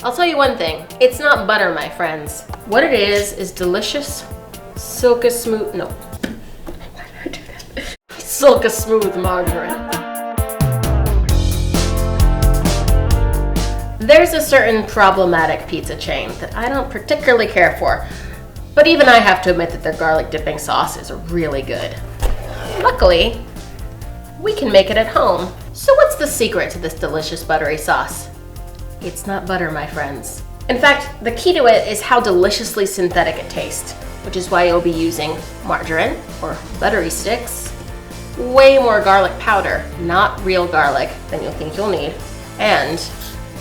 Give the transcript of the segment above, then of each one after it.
I'll tell you one thing, it's not butter, my friends. What it is delicious, silky smooth, no. Why did I do that? Silky smooth margarine. There's a certain problematic pizza chain that I don't particularly care for, but even I have to admit that their garlic dipping sauce is really good. Luckily, we can make it at home. So what's the secret to this delicious buttery sauce? It's not butter, my friends. In fact, the key to it is how deliciously synthetic it tastes, which is why you'll be using margarine or buttery sticks, way more garlic powder, not real garlic, than you'll think you'll need, and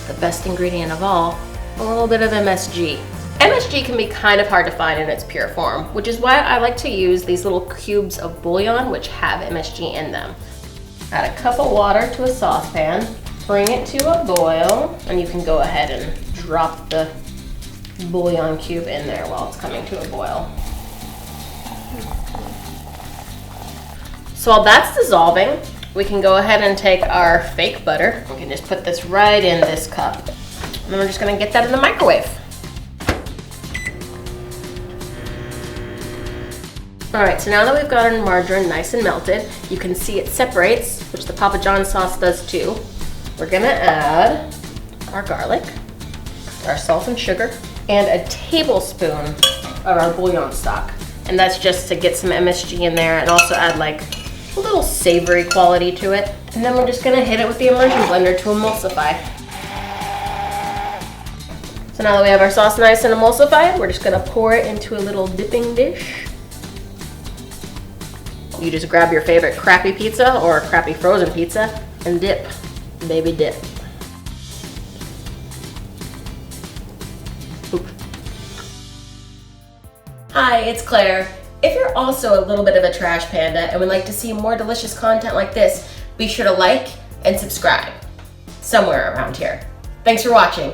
the best ingredient of all, a little bit of MSG. MSG can be kind of hard to find in its pure form, which is why I like to use these little cubes of bouillon which have MSG in them. Add a cup of water to a saucepan, bring it to a boil, and you can go ahead and drop the bouillon cube in there while it's coming to a boil. So while that's dissolving, we can go ahead and take our fake butter. We can just put this right in this cup. And then we're just gonna get that in the microwave. All right, so now that we've got our margarine nice and melted, you can see it separates, which the Papa John's sauce does too. We're gonna add our garlic, our salt and sugar, and a tablespoon of our bouillon stock. And that's just to get some MSG in there and also add like a little savory quality to it. And then we're just gonna hit it with the immersion blender to emulsify. So now that we have our sauce nice and emulsified, we're just gonna pour it into a little dipping dish. You just grab your favorite crappy pizza or crappy frozen pizza and dip, baby dip. Oop. Hi, it's Claire. If you're also a little bit of a trash panda and would like to see more delicious content like this, be sure to like and subscribe somewhere around here. Thanks for watching.